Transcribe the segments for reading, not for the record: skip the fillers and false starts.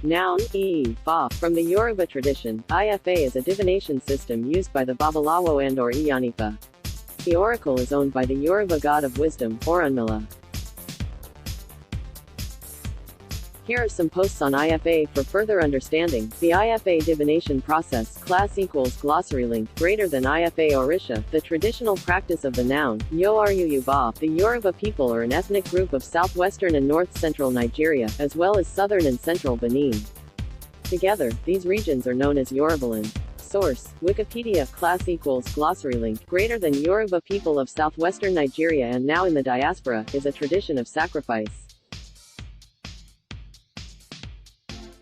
Noun, Ifa. From the Yoruba tradition, Ifa is a divination system used by the Babalawo and or Iyanifa. The oracle is owned by the Yoruba god of wisdom, Orunmila. Here are some posts on IFA for further understanding. The IFA divination process, class equals glossary link, greater than IFA Orisha, the traditional practice of the noun, Yoruba. The Yoruba people are an ethnic group of southwestern and north-central Nigeria, as well as southern and central Benin. Together, these regions are known as Yorubaland. Source: Wikipedia. Class equals glossary link, greater than Yoruba people of southwestern Nigeria and now in the diaspora, is a tradition of sacrifice.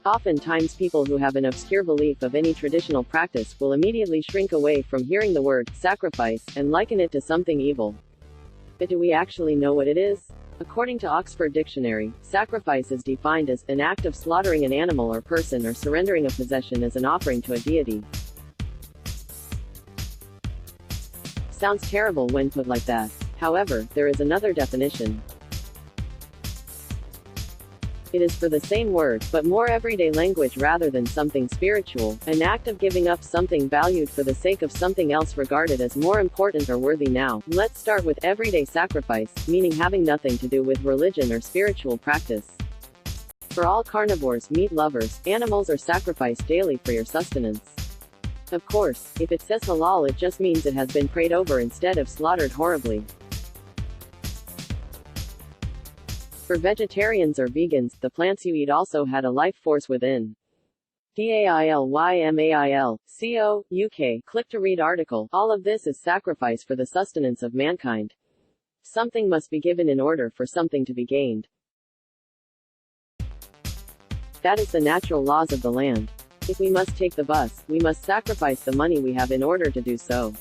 Oftentimes people who have an obscure belief of any traditional practice will immediately shrink away from hearing the word sacrifice and liken it to something evil. But do we actually know what it is? According to Oxford Dictionary, sacrifice is defined as an act of slaughtering an animal or person or surrendering a possession as an offering to a deity. Sounds terrible when put like that. However, there is another definition. It is for the same word, but more everyday language rather than something spiritual, an act of giving up something valued for the sake of something else regarded as more important or worthy. Now, let's start with everyday sacrifice, meaning having nothing to do with religion or spiritual practice. For all carnivores, meat lovers, animals are sacrificed daily for your sustenance. Of course, if it says halal, it just means it has been prayed over instead of slaughtered horribly. For vegetarians or vegans, the plants you eat also had a life force within. DAILYMAIL, CO, UK. Click to read article. All of this is sacrifice for the sustenance of mankind. Something must be given in order for something to be gained. That is the natural laws of the land. If we must take the bus, we must sacrifice the money we have in order to do so.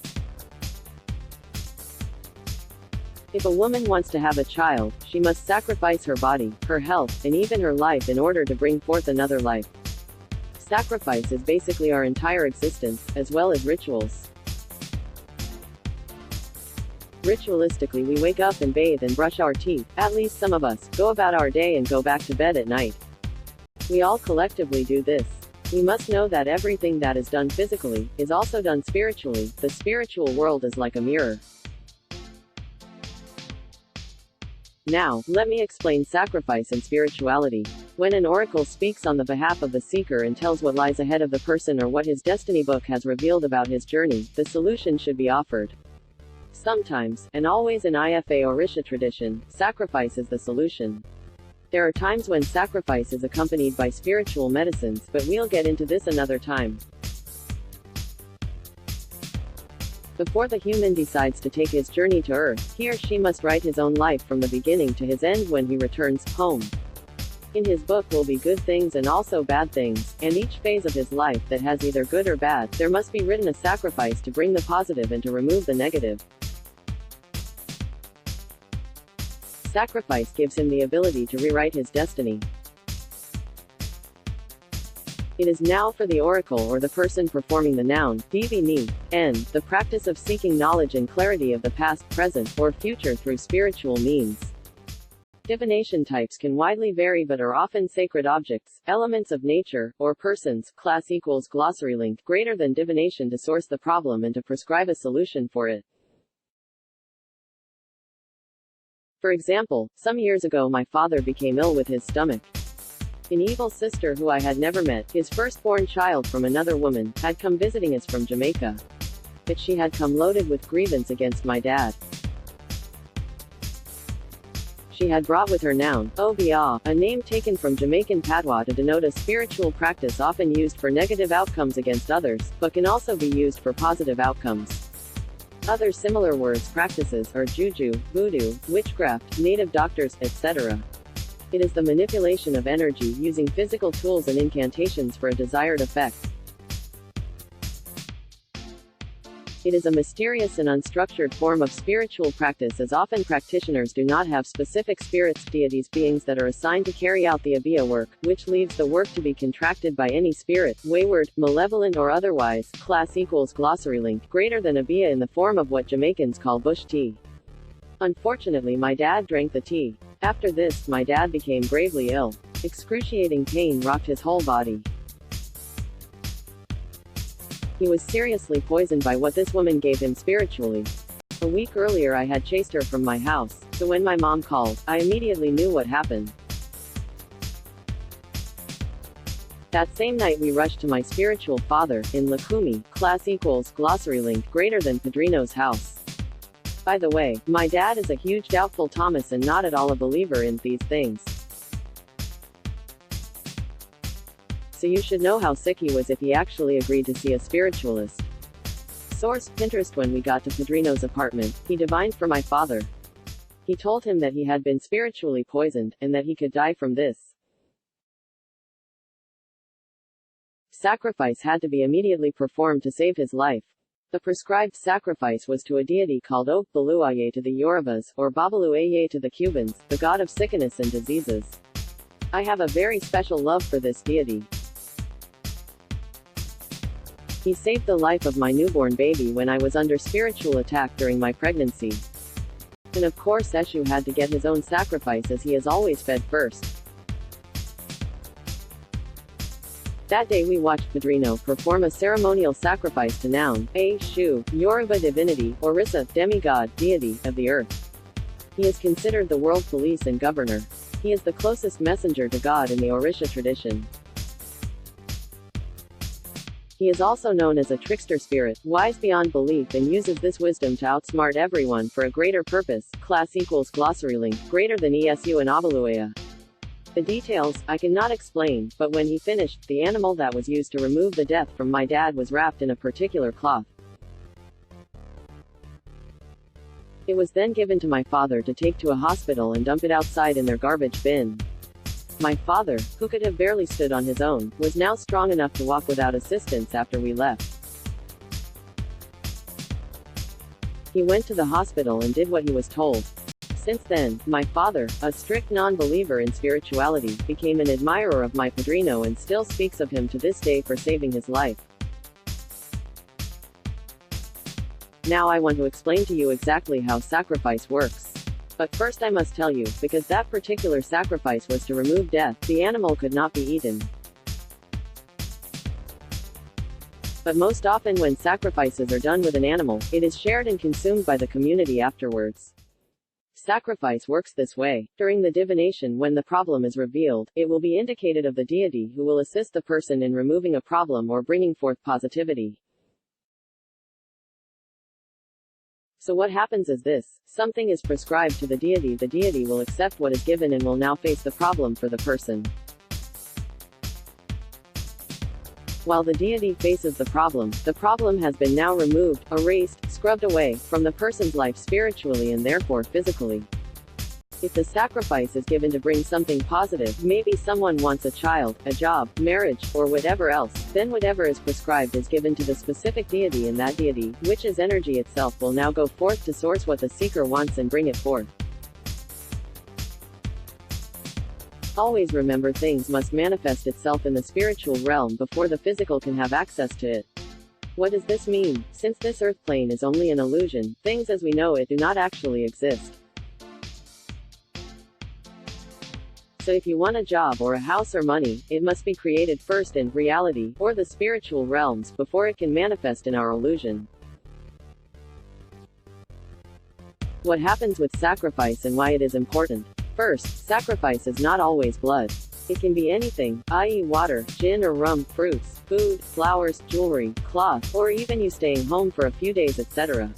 If a woman wants to have a child, she must sacrifice her body, her health, and even her life in order to bring forth another life. Sacrifice is basically our entire existence, as well as rituals. Ritualistically, we wake up and bathe and brush our teeth, at least some of us, go about our day and go back to bed at night. We all collectively do this. We must know that everything that is done physically, is also done spiritually. The spiritual world is like a mirror. Now, let me explain sacrifice and spirituality. When an oracle speaks on the behalf of the seeker and tells what lies ahead of the person or what his destiny book has revealed about his journey, the solution should be offered. Sometimes, and always in Ifa Orisha tradition, sacrifice is the solution. There are times when sacrifice is accompanied by spiritual medicines, but we'll get into this another time. Before the human decides to take his journey to Earth, he or she must write his own life from the beginning to his end when he returns home. In his book will be good things and also bad things, and each phase of his life that has either good or bad, there must be written a sacrifice to bring the positive and to remove the negative. Sacrifice gives him the ability to rewrite his destiny. It is now for the oracle or the person performing the noun, divination, the practice of seeking knowledge and clarity of the past, present, or future through spiritual means. Divination types can widely vary but are often sacred objects, elements of nature, or persons. Class equals glossary link, greater than divination to source the problem and to prescribe a solution for it. For example, some years ago my father became ill with his stomach. An evil sister who I had never met, his firstborn child from another woman, had come visiting us from Jamaica. But she had come loaded with grievance against my dad. She had brought with her noun, Obia, a name taken from Jamaican patois to denote a spiritual practice often used for negative outcomes against others, but can also be used for positive outcomes. Other similar words practices are juju, voodoo, witchcraft, native doctors, etc. It is the manipulation of energy using physical tools and incantations for a desired effect. It is a mysterious and unstructured form of spiritual practice as often practitioners do not have specific spirits, deities, beings that are assigned to carry out the abiya work, which leaves the work to be contracted by any spirit, wayward, malevolent or otherwise. Class equals glossary link, greater than abiya in the form of what Jamaicans call bush tea. Unfortunately my dad drank the tea. After this, my dad became gravely ill. Excruciating pain rocked his whole body. He was seriously poisoned by what this woman gave him spiritually. A week earlier I had chased her from my house, so when my mom called, I immediately knew what happened. That same night we rushed to my spiritual father, in Lukumi, class equals, glossary link, greater than Padrino's house. By the way, my dad is a huge doubtful Thomas and not at all a believer in these things. So you should know how sick he was if he actually agreed to see a spiritualist. Source, Pinterest. When we got to Padrino's apartment, he divined for my father. He told him that he had been spiritually poisoned, and that he could die from this. Sacrifice had to be immediately performed to save his life. The prescribed sacrifice was to a deity called Babalawo to the Yorubas, or Babalawo to the Cubans, the god of sickness and diseases. I have a very special love for this deity. He saved the life of my newborn baby when I was under spiritual attack during my pregnancy. And of course Eshu had to get his own sacrifice as he is always fed first. That day we watched Padrino perform a ceremonial sacrifice to noun, Eshu, Yoruba divinity, Orisa, demigod, deity, of the earth. He is considered the world police and governor. He is the closest messenger to God in the Orisha tradition. He is also known as a trickster spirit, wise beyond belief, and uses this wisdom to outsmart everyone for a greater purpose. Class equals glossary link, greater than ESU and Abaluea. The details, I cannot explain, but when he finished, the animal that was used to remove the death from my dad was wrapped in a particular cloth. It was then given to my father to take to a hospital and dump it outside in their garbage bin. My father, who could have barely stood on his own, was now strong enough to walk without assistance after we left. He went to the hospital and did what he was told. Since then, my father, a strict non-believer in spirituality, became an admirer of my Padrino and still speaks of him to this day for saving his life. Now I want to explain to you exactly how sacrifice works. But first I must tell you, because that particular sacrifice was to remove death, the animal could not be eaten. But most often when sacrifices are done with an animal, it is shared and consumed by the community afterwards. Sacrifice works this way. During the divination, when the problem is revealed, it will be indicated of the deity who will assist the person in removing a problem or bringing forth positivity. So what happens is this: something is prescribed to the deity will accept what is given and will now face the problem for the person. While the deity faces the problem has been now removed, erased, scrubbed away, from the person's life spiritually and therefore physically. If the sacrifice is given to bring something positive, maybe someone wants a child, a job, marriage, or whatever else, then whatever is prescribed is given to the specific deity, and that deity, which is energy itself, will now go forth to source what the seeker wants and bring it forth. Always remember, things must manifest itself in the spiritual realm before the physical can have access to it. What does this mean? Since this earth plane is only an illusion, things as we know it do not actually exist. So if you want a job or a house or money, it must be created first in reality, or the spiritual realms, before it can manifest in our illusion. What happens with sacrifice and why it is important? First, sacrifice is not always blood. It can be anything, i.e. water, gin or rum, fruits, food, flowers, jewelry, cloth, or even you staying home for a few days, etc.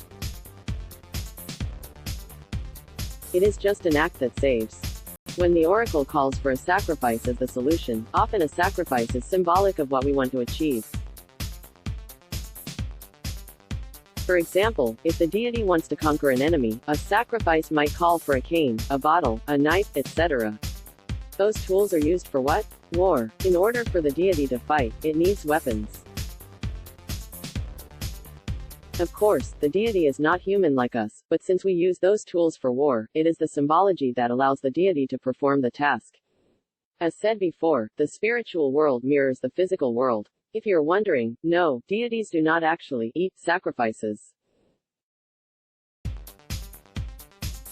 It is just an act that saves. When the oracle calls for a sacrifice as the solution, often a sacrifice is symbolic of what we want to achieve. For example, if the deity wants to conquer an enemy, a sacrifice might call for a cane, a bottle, a knife, etc. Those tools are used for what? War. In order for the deity to fight, it needs weapons. Of course, the deity is not human like us, but since we use those tools for war, it is the symbology that allows the deity to perform the task. As said before, the spiritual world mirrors the physical world. If you're wondering, no, deities do not actually eat sacrifices.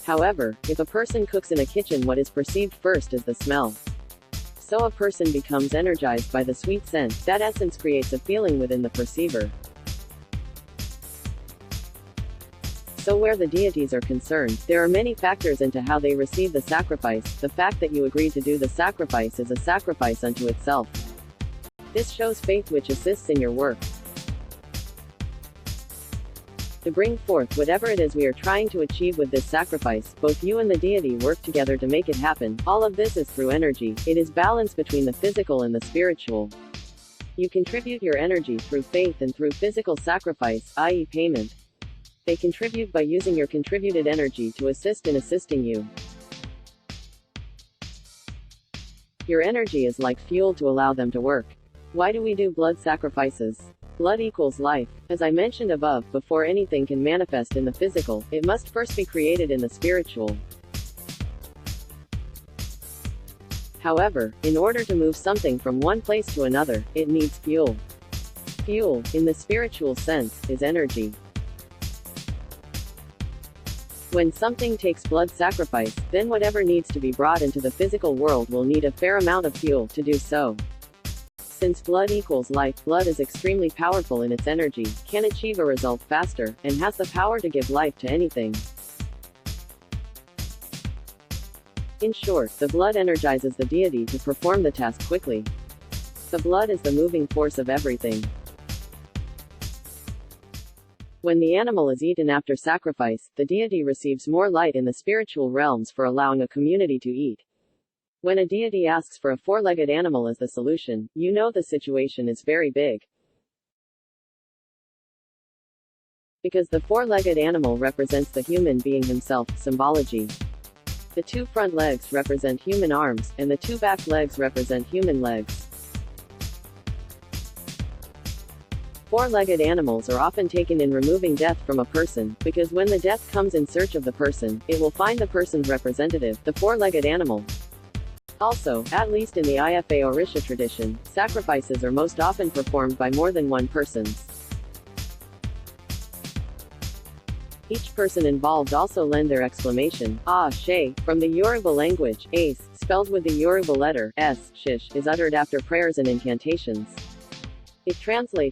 However, if a person cooks in a kitchen, what is perceived first is the smell. So a person becomes energized by the sweet scent. That essence creates a feeling within the perceiver. So where the deities are concerned, there are many factors into how they receive the sacrifice. The fact that you agree to do the sacrifice is a sacrifice unto itself. This shows faith which assists in your work to bring forth whatever it is we are trying to achieve with this sacrifice. Both you and the deity work together to make it happen. All of this is through energy. It is balance between the physical and the spiritual. You contribute your energy through faith and through physical sacrifice, i.e. payment. They contribute by using your contributed energy to assist in assisting you. Your energy is like fuel to allow them to work. Why do we do blood sacrifices? Blood equals life. As I mentioned above, before anything can manifest in the physical, it must first be created in the spiritual. However, in order to move something from one place to another, it needs fuel. Fuel, in the spiritual sense, is energy. When something takes blood sacrifice, then whatever needs to be brought into the physical world will need a fair amount of fuel to do so. Since blood equals life, blood is extremely powerful in its energy, can achieve a result faster, and has the power to give life to anything. In short, the blood energizes the deity to perform the task quickly. The blood is the moving force of everything. When the animal is eaten after sacrifice, the deity receives more light in the spiritual realms for allowing a community to eat. When a deity asks for a four-legged animal as the solution, you know the situation is very big. Because the four-legged animal represents the human being himself, symbology. The two front legs represent human arms, and the two back legs represent human legs. Four-legged animals are often taken in removing death from a person, because when the death comes in search of the person, it will find the person's representative, the four-legged animal. Also, at least in the IFA Orisha tradition, sacrifices are most often performed by more than one person. Each person involved also lend their exclamation, ah, she, from the Yoruba language. Ace, spelled with the Yoruba letter, s, shish, is uttered after prayers and incantations. It translates